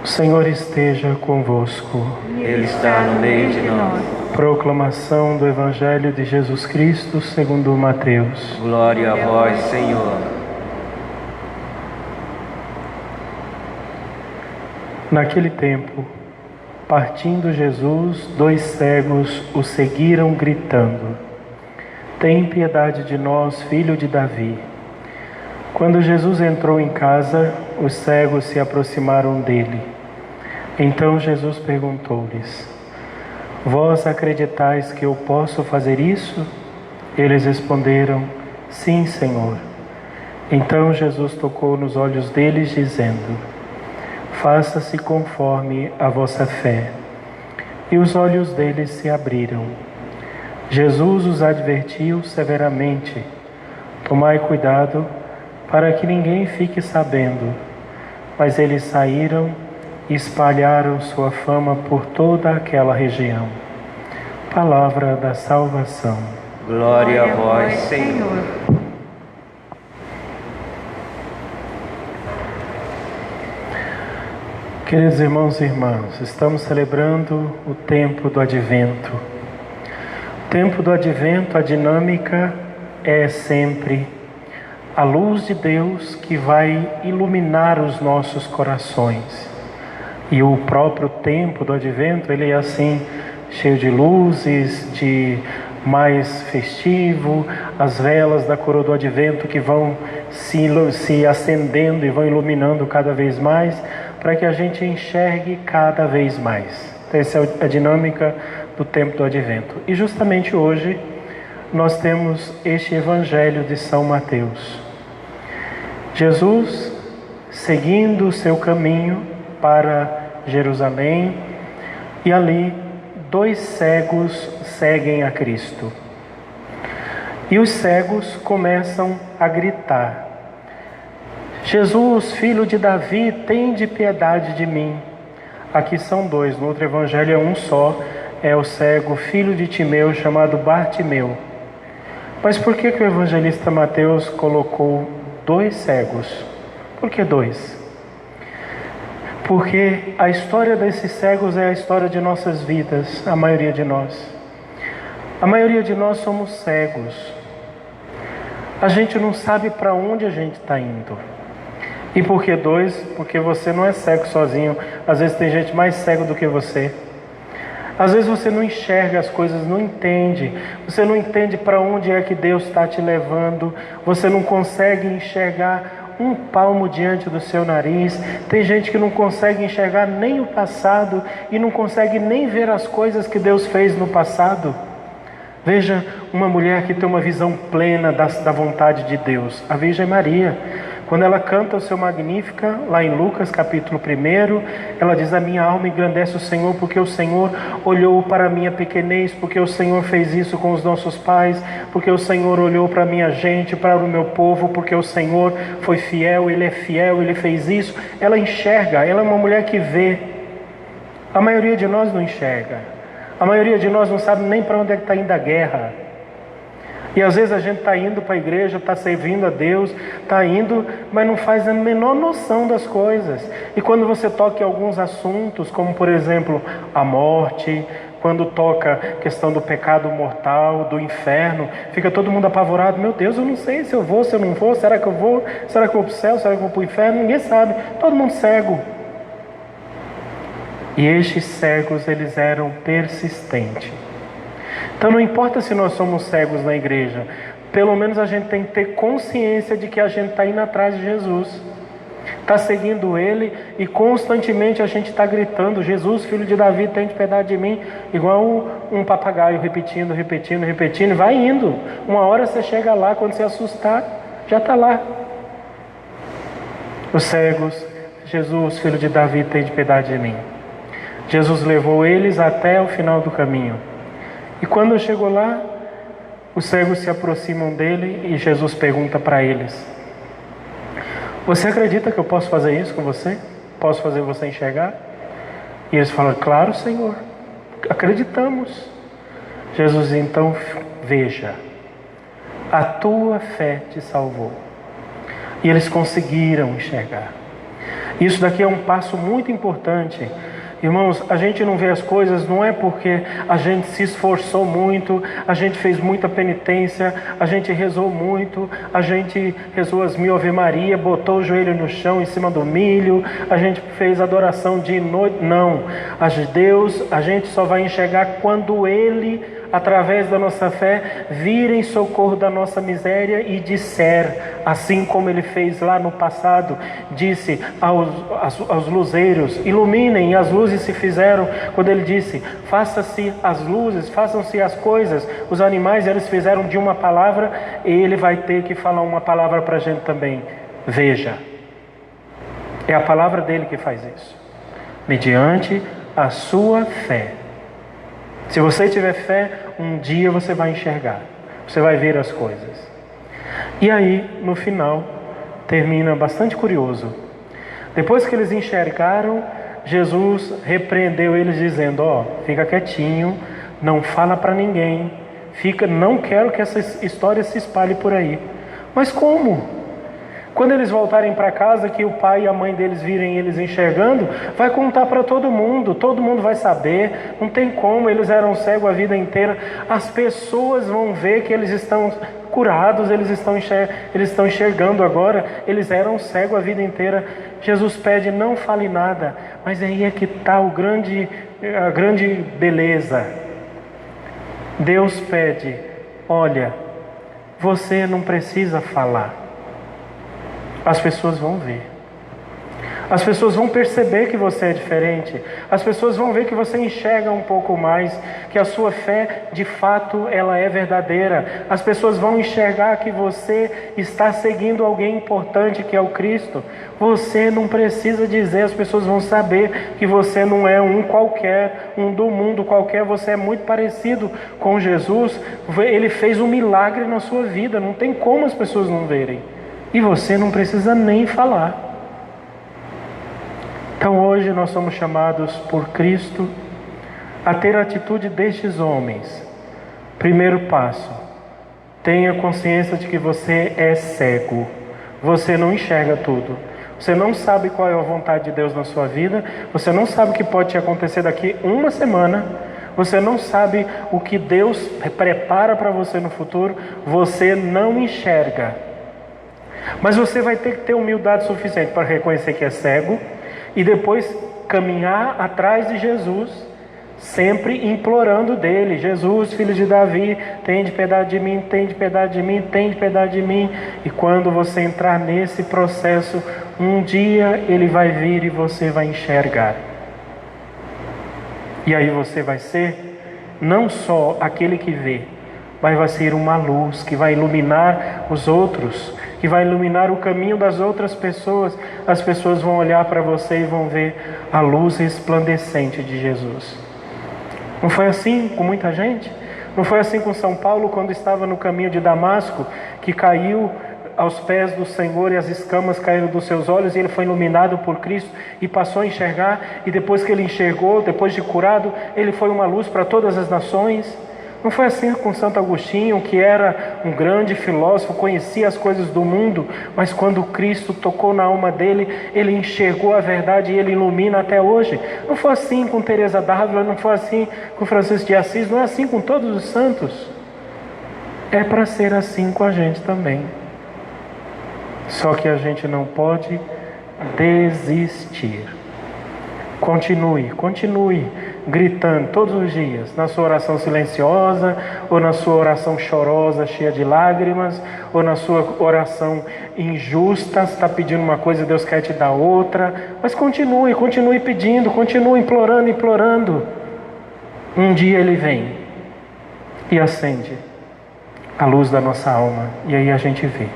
O Senhor esteja convosco. Ele está no meio de nós. Proclamação do Evangelho de Jesus Cristo segundo Mateus. Glória a vós, Senhor. Naquele tempo, partindo Jesus, 2 cegos o seguiram gritando: Tem piedade de nós, filho de Davi. Quando Jesus entrou em casa, os cegos se aproximaram dele. Então Jesus perguntou-lhes: Vós acreditais que eu posso fazer isso? Eles responderam: Sim, Senhor. Então Jesus tocou nos olhos deles, dizendo: Faça-se conforme a vossa fé. E os olhos deles se abriram. Jesus os advertiu severamente: Tomai cuidado para que ninguém fique sabendo. Mas eles saíram e espalharam sua fama por toda aquela região. Palavra da salvação. Glória a vós, Senhor. Queridos irmãos e irmãs, estamos celebrando o tempo do Advento. O tempo do Advento, a dinâmica é sempre a luz de Deus que vai iluminar os nossos corações. E o próprio tempo do Advento, ele é assim, cheio de luzes, de mais festivo, as velas da coroa do Advento que vão se acendendo e vão iluminando cada vez mais, para que a gente enxergue cada vez mais. Então, essa é a dinâmica do tempo do Advento. E justamente hoje nós temos este Evangelho de São Mateus. Jesus seguindo o seu caminho para Jerusalém, e ali 2 cegos seguem a Cristo. E os cegos começam a gritar: Jesus, filho de Davi, tende piedade de mim. Aqui são 2, no outro evangelho é um só, é o cego filho de Timeu, chamado Bartimeu. Mas por que o evangelista Mateus colocou 2 cegos? Por que 2? Porque a história desses cegos é a história de nossas vidas, a maioria de nós. A maioria de nós somos cegos. A gente não sabe para onde a gente está indo. E por que 2? Porque você não é cego sozinho. Às vezes tem gente mais cego do que você. Às vezes você não enxerga as coisas, não entende. Você não entende para onde é que Deus está te levando. Você não consegue enxergar um palmo diante do seu nariz. Tem gente que não consegue enxergar nem o passado e não consegue nem ver as coisas que Deus fez no passado. Veja uma mulher que tem uma visão plena da vontade de Deus, a Virgem Maria. Quando ela canta o seu Magnífica, lá em Lucas capítulo 1, ela diz: a minha alma engrandece o Senhor, porque o Senhor olhou para a minha pequenez, porque o Senhor fez isso com os nossos pais, porque o Senhor olhou para a minha gente, para o meu povo, porque o Senhor foi fiel, Ele é fiel, Ele fez isso. Ela enxerga, ela é uma mulher que vê. A maioria de nós não enxerga. A maioria de nós não sabe nem para onde é que está indo a guerra. E às vezes a gente está indo para a igreja, está servindo a Deus, está indo, mas não faz a menor noção das coisas. E quando você toca em alguns assuntos, como por exemplo a morte, quando toca a questão do pecado mortal, do inferno, fica todo mundo apavorado: meu Deus, eu não sei se eu vou, se eu não vou, será que eu vou? Será que eu vou para o céu? Será que eu vou para o inferno? Ninguém sabe, todo mundo cego. E estes cegos, eles eram persistentes. Então não importa se nós somos cegos na igreja, pelo menos a gente tem que ter consciência de que a gente está indo atrás de Jesus, está seguindo Ele, e constantemente a gente está gritando: Jesus, filho de Davi, tem piedade de mim, igual um papagaio, repetindo, e vai indo. Uma hora você chega lá, quando você assustar, já está lá. Os cegos: Jesus, filho de Davi, tem piedade de mim. Jesus levou eles até o final do caminho. E quando chegou lá, os cegos se aproximam dele e Jesus pergunta para eles: você acredita que eu posso fazer isso com você? Posso fazer você enxergar? E eles falam: claro, Senhor, acreditamos. Jesus então: veja, a tua fé te salvou. E eles conseguiram enxergar. Isso daqui é um passo muito importante. Irmãos, a gente não vê as coisas não é porque a gente se esforçou muito, a gente fez muita penitência, a gente rezou muito, a gente rezou as 1000 Ave Maria, botou o joelho no chão em cima do milho, a gente fez adoração de noite. Não, Deus, a gente só vai enxergar quando Ele, através da nossa fé, vir em socorro da nossa miséria e disser, assim como Ele fez lá no passado, disse aos luzeiros, iluminem, e as luzes se fizeram. Quando Ele disse, faça-se as luzes, façam-se as coisas, os animais, eles fizeram de uma palavra, e Ele vai ter que falar uma palavra para a gente também, veja. É a palavra dele que faz isso, mediante a sua fé. Se você tiver fé, um dia você vai enxergar, você vai ver as coisas. E aí, no final, termina bastante curioso. Depois que eles enxergaram, Jesus repreendeu eles dizendo, fica quietinho, não fala para ninguém, não quero que essa história se espalhe por aí. Mas como? Quando eles voltarem para casa, que o pai e a mãe deles virem eles enxergando, vai contar para todo mundo vai saber, não tem como, eles eram cegos a vida inteira, as pessoas vão ver que eles estão curados, eles estão enxergando agora, eles eram cegos a vida inteira. Jesus pede, não fale nada, mas aí é que está a grande beleza. Deus pede, olha, você não precisa falar. As pessoas vão ver. As pessoas vão perceber que você é diferente. As pessoas vão ver que você enxerga um pouco mais, que a sua fé, de fato, ela é verdadeira. As pessoas vão enxergar que você está seguindo alguém importante, que é o Cristo. Você não precisa dizer, as pessoas vão saber que você não é um qualquer, um do mundo qualquer. Você é muito parecido com Jesus. Ele fez um milagre na sua vida. Não tem como as pessoas não verem. E você não precisa nem falar. Então hoje nós somos chamados por Cristo a ter a atitude destes homens. Primeiro passo, tenha consciência de que você é cego. Você não enxerga tudo. Você não sabe qual é a vontade de Deus na sua vida. Você não sabe o que pode te acontecer daqui uma semana. Você não sabe o que Deus prepara para você no futuro. Você não enxerga. Mas você vai ter que ter humildade suficiente para reconhecer que é cego e depois caminhar atrás de Jesus, sempre implorando dele, Jesus, filho de Davi, tende piedade de mim, tende piedade de mim, tende piedade de mim. E quando você entrar nesse processo, um dia ele vai vir e você vai enxergar. E aí você vai ser não só aquele que vê, mas vai ser uma luz que vai iluminar os outros, que vai iluminar o caminho das outras pessoas. As pessoas vão olhar para você e vão ver a luz resplandecente de Jesus. Não foi assim com muita gente? Não foi assim com São Paulo quando estava no caminho de Damasco, que caiu aos pés do Senhor e as escamas caíram dos seus olhos e ele foi iluminado por Cristo e passou a enxergar, e depois que ele enxergou, depois de curado, ele foi uma luz para todas as nações. Não foi assim com Santo Agostinho, que era um grande filósofo, conhecia as coisas do mundo, mas quando Cristo tocou na alma dele, ele enxergou a verdade e ele ilumina até hoje. Não foi assim com Teresa d'Ávila, não foi assim com Francisco de Assis, não é assim com todos os santos. É para ser assim com a gente também. Só que a gente não pode desistir. Continue gritando todos os dias, na sua oração silenciosa, ou na sua oração chorosa, cheia de lágrimas, ou na sua oração injusta, você está pedindo uma coisa e Deus quer te dar outra, mas continue pedindo, continue implorando. Um dia Ele vem e acende a luz da nossa alma, e aí a gente vê.